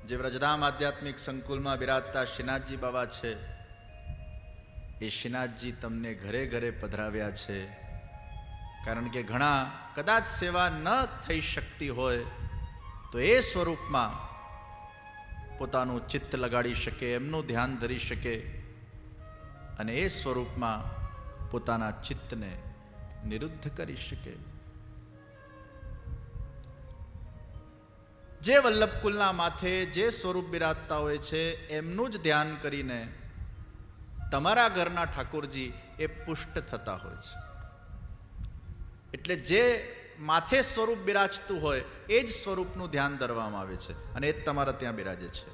જે વ્રજધામ આધ્યાત્મિક સંકુલમાં બિરાજતા શ્રીનાથજી બાબા છે, એ શ્રીનાથજી તમને ઘરે ઘરે પધરાવ્યા છે. કારણ કે ઘણા કદાચ સેવા ન થઈ શકતી હોય તો એ સ્વરૂપમાં પોતાનું ચિત્ત લગાડી શકે, એમનું ધ્યાન ધરી શકે અને એ સ્વરૂપમાં પોતાના ચિત્તને નિરુદ્ધ કરી શકે. જે વલ્લભકુલના માથે જે સ્વરૂપ બિરાજતા હોય છે એમનું જ ધ્યાન કરીને તમારા ઘરના ઠાકોરજી એ પુષ્ટ થતા હોય છે. એટલે જે માથે સ્વરૂપ બિરાજતું હોય એ જ સ્વરૂપનું ધ્યાન ધરવામાં આવે છે અને એ જ તમારા ત્યાં બિરાજે છે.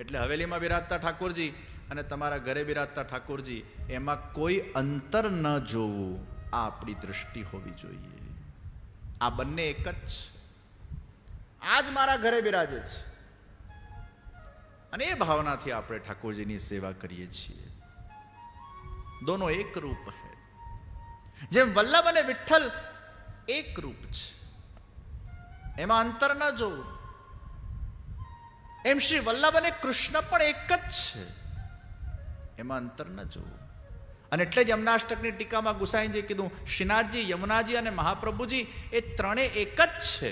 એટલે હવેલીમાં બિરાજતા ઠાકોરજી અને તમારા ઘરે બિરાજતા ઠાકોરજી એમાં કોઈ અંતર ન જોવું, આ આપણી દૃષ્ટિ હોવી જોઈએ. આ બંને એક જ છે. આજ મારા ઘરે બિરાજે છે અને એ ભાવનાથી આપણે ઠાકોરજીની સેવા કરીએ છીએ. દોનો એક રૂપ है. જેમ વલ્લભ અને વિઠ્ઠલ એક રૂપ છે, એમાં અંતર ન જોવું, એમ શ્રી વલ્લભ અને કૃષ્ણ પણ એક જ છે, એમાં અંતર ન જોવું. અને એટલે જ યમનાષ્ટકની ટીકામાં ગુસાઈજીએ કીધું, શ્રીનાથજી, યમુનાજી અને મહાપ્રભુજી એ ત્રણે એક જ છે.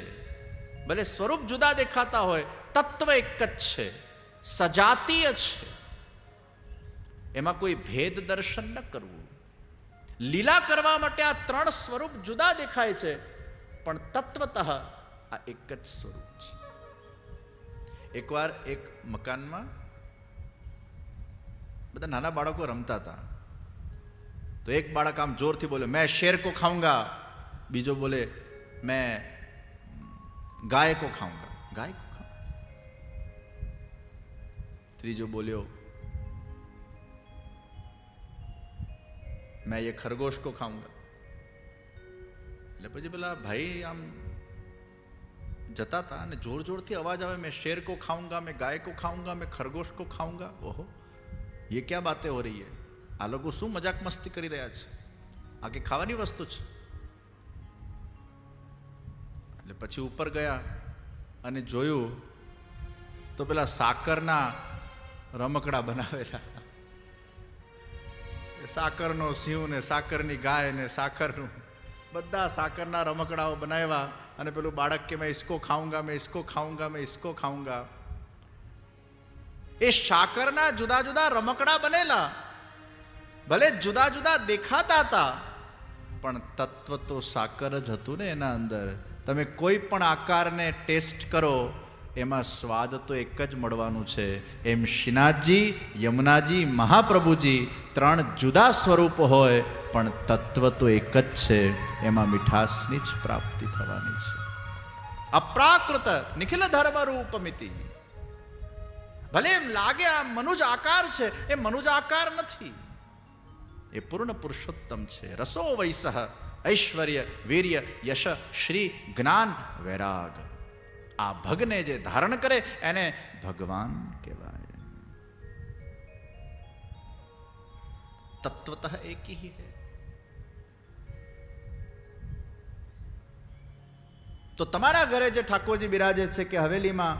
ભલે સ્વરૂપ જુદા દેખાતા હોય, તત્વ એક જ છે, સજાતીય છે. એમાં કોઈ ભેદ દર્શન ન કરવું. લીલા કરવા માટે આ ત્રણ સ્વરૂપ જુદા દેખાય છે, પણ તત્વતઃ આ એક જ સ્વરૂપ છે. એકવાર એક મકાનમાં બધા નાના બાળકો રમતા હતા. તો એક બાળક આમ જોરથી બોલે, મેં શેર કો ખાઉંગા. બીજો બોલે, મેં गाय को खाऊंगा. गाय को खाऊंगा. ત્રીજો બોલ્યો, मैं ये खरगोश को खाऊंगा. એટલે પછી પેલા ભાઈ આમ જતા હતા અને જોર જોરથી અવાજ આવે, मैं शेर को खाऊंगा, मैं गाय को खाऊंगा, मैं खरगोश को खाऊंगा. ઓહો, ये क्या बातें हो रही है? આ લોકો શું મજાક મસ્તી કરી રહ્યા છે? આ કે ખાવાની વસ્તુ છે? એટલે પછી ઉપર ગયા અને જોયું તો પેલા સાકરના રમકડા બનાવેલા. સાકરનો સિંહ ને સાકરની ગાય ને સાકરનું બધા સાકરના રમકડાઓ બનાવ્યા. અને પેલું બાળક કે મેં ઇસકો ખાઉંગા, મેં ઇસકો ખાઉંગા, મેં ઇસકો ખાઉંગા. એ સાકરના જુદા જુદા રમકડા બનેલા, ભલે જુદા જુદા દેખાતા હતા, પણ તત્વ તો સાકર જ હતું ને એના અંદર. તમે કોઈ પણ આકારને ટેસ્ટ કરો, એમાં સ્વાદ તો એક જ મળવાનું છે. એમ શ્રીનાથજી, યમુનાજી, મહાપ્રભુજી ત્રણ જુદા સ્વરૂપ હોય, પણ તત્વ તો એક જ છે. એમાં મીઠાશની જ પ્રાપ્તિ થવાની છે. અપ્રાકૃત નિખિલ ધર્મ રૂપમિતિ. ભલે એમ લાગે આ મનુજ આકાર છે, એ મનુજ આકાર નથી, એ પૂર્ણ પુરુષોત્તમ છે. રસો વૈસહ ઐશ્વર્ય, વીર્ય, યશ, શ્રી, જ્ઞાન, વૈરાગ. આ ભગને જે ધારણ કરે એને ભગવાન કહેવાય. તત્વતઃ એક ही है. તો તમારા ઘરે જે ઠાકોરજી બિરાજે છે કે હવેલીમાં,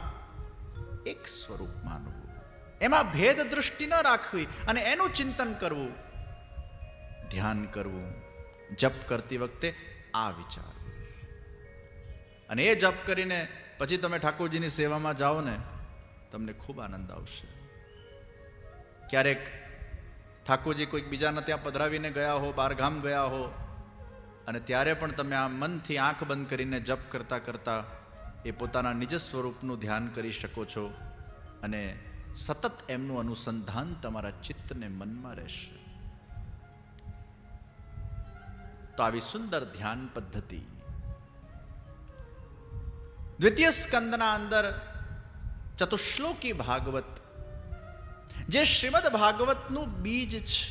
એક સ્વરૂપ માનવું, એમાં ભેદ દૃષ્ટિ ન રાખવી અને એનું ચિંતન કરવું, ધ્યાન કરવું. જપ કરતી વખતે આ વિચાર, અને એ જપ કરીને પછી તમે ઠાકોરજીની સેવામાં જાઓ ને, તમને ખૂબ આનંદ આવશે. ક્યારેક ઠાકોરજી કોઈક બીજાના ત્યાં પધરાવીને ગયા હો, બહારગામ ગયા હો, અને ત્યારે પણ તમે આ મનથી આંખ બંધ કરીને જપ કરતા કરતા એ પોતાના નિજ સ્વરૂપનું ધ્યાન કરી શકો છો, અને સતત એમનું અનુસંધાન તમારા ચિત્તને મનમાં રહેશે. તો આવી સુંદર ધ્યાન પદ્ધતિ દ્વિતીય સ્કંદના અંદર ચતુશ્લોકી ભાગવત, જે શ્રીમદ ભાગવતનું બીજ છે,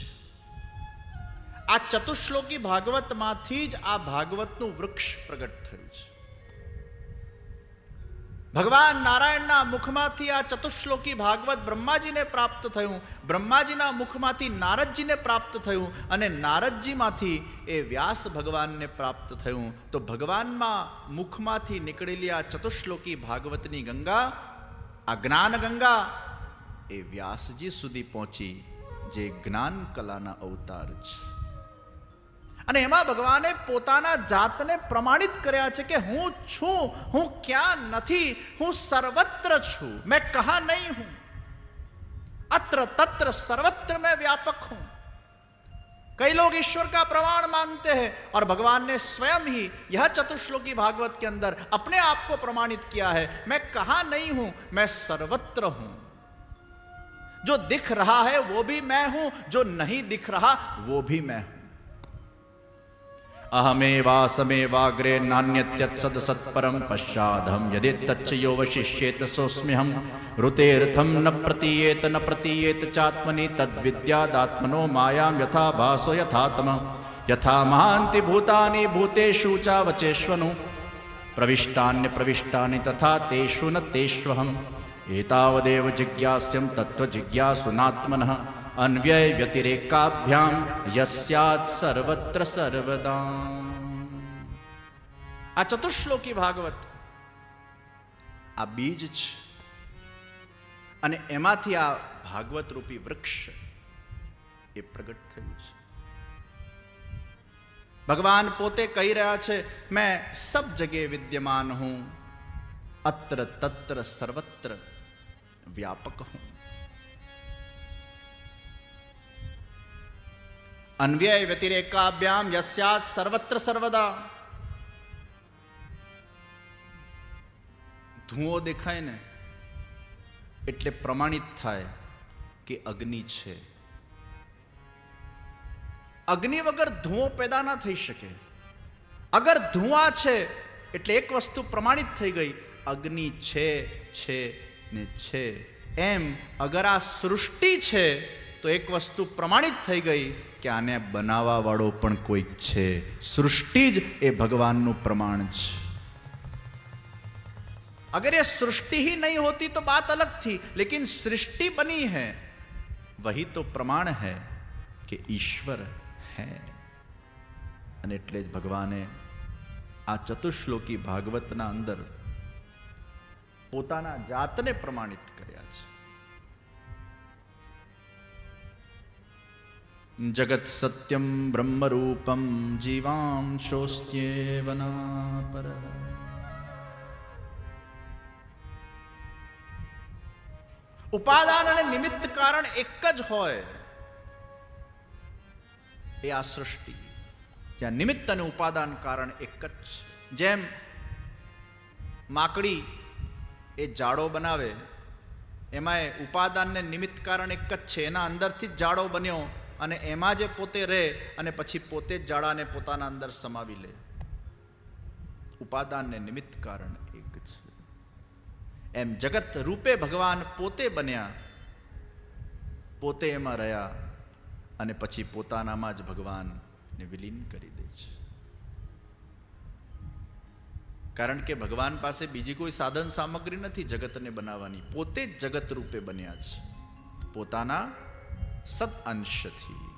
આ ચતુશ્લોકી ભાગવતમાંથી જ આ ભાગવતનું વૃક્ષ પ્રગટ થયું છે. ભગવાન નારાયણના મુખમાંથી આ ચતુશ્લોકી ભાગવત બ્રહ્માજીને પ્રાપ્ત થયું, બ્રહ્માજીના મુખમાંથી નારદજીને પ્રાપ્ત થયું, અને નારદજીમાંથી એ વ્યાસ ભગવાનને પ્રાપ્ત થયું. તો ભગવાનમાં મુખમાંથી નીકળેલી આ ચતુશ્લોકી ભાગવતની ગંગા આ જ્ઞાન ગંગા એ વ્યાસજી સુધી પહોંચી, જે જ્ઞાન કલાના અવતાર છે. અને એમાં ભગવાને પોતાના જાતને પ્રમાણિત કર્યા છે કે હું છું, હું ક્યાં નથી, હું સર્વત્ર છું, मैं कहां नहीं हूं, अत्र तत्र सर्वत्र मैं व्यापक हूं. कई लोग ईश्वर का प्रमाण मांगते हैं और भगवान ने स्वयं ही यह चतुश्लोकी भागवत के अंदर अपने आप को प्रमाणित किया है, मैं कहां नहीं हूं, मैं सर्वत्र हूं. जो दिख रहा है वो भी मैं हूं, जो नहीं दिख रहा वो भी मैं हूं. अहमेवासमेवाग्रे नान्यत्यत् सत्परम पश्चादहम यदि तच्च यो वशिष्येत सोऽस्म्यहं ऋतेर्थं न प्रतीयेत चात्मनि तद्विद्यादात्मनो मायां यथा भासो यथात्म यथा महान्ति भूतानि भूतेषु चावचेष्वनु प्रविष्टान्यप्रविष्टानि तथा तेषु न तेष्वहम् एतावदेव जिज्ञास्यं तत्त्वजिज्ञासुनात्मनः अन्व्यय व्यतिरेकाभ्याम यस्यात् सर्वत्र सर्वदा. આ ચતુશ્લોકી ભાગવત આ બીજ છે અને એમાંથી આ ભાગવત રૂપી વૃક્ષ એ પ્રગટ થયું છે. ભગવાન પોતે કહી રહ્યા છે, मैं सब जगह विद्यमान हूं, अत्र तत्र सर्वत्र व्यापक हूं. अन्व्यय व्यतिरेकाभ्याम यस्यात् सर्वत्र सर्वदा. ધુઓ દેખાય ને એટલે પ્રમાણિત થાય કે અગ્નિ છે. અગ્નિ વગર ધુઓ પેદા ના થઈ શકે. અગર ધુઆ છે એટલે એક વસ્તુ પ્રમાણિત થઈ ગઈ, અગ્નિ છે ને છે. એમ અગર આ સૃષ્ટિ છે તો એક વસ્તુ પ્રમાણિત થઈ ગઈ કે આને બનાવવા વાળો પણ કોઈક છે. સૃષ્ટિ જ એ ભગવાનનું પ્રમાણ છે. अगर ये सृष्टि ही नहीं होती तो बात अलग थी, लेकिन सृष्टि बनी है वही तो प्रमाण है कि ईश्वर है. અને એટલે જ ભગવાને આ ચતુશ્લોકી ભાગવતના અંદર પોતાના જાતને પ્રમાણિત કર્યા છે. જગત સત્યમ બ્રહ્મ રૂપમ જીવાંશોસ્ત્યેવના પર. ઉપાદાન અને નિમિત્ત કારણ એક જ હોય એ આ સૃષ્ટિ. ત્યાં નિમિત્ત અને ઉપાદાન કારણ એક જ છે. જેમ માકડી એ જાડો બનાવે, એમાં ઉપાદાન ને નિમિત્ત કારણ એક જ છે. એના અંદરથી જ જાડો બન્યો અને એમાં જે પોતે રહે અને પછી પોતે જ જાડાને પોતાના અંદર સમાવી લે. ઉપાદાન ને નિમિત્ત કારણ એક છે. એમ જગત રૂપે ભગવાન પોતે બન્યા, પોતે એમાં રહ્યા અને પછી પોતાનામાં જ ભગવાનને વિલીન કરી દે છે. કારણ કે ભગવાન પાસે બીજી કોઈ સાધન સામગ્રી નથી જગતને બનાવવાની. પોતે જ જગત રૂપે બન્યા છે પોતાના સદ અંશથી.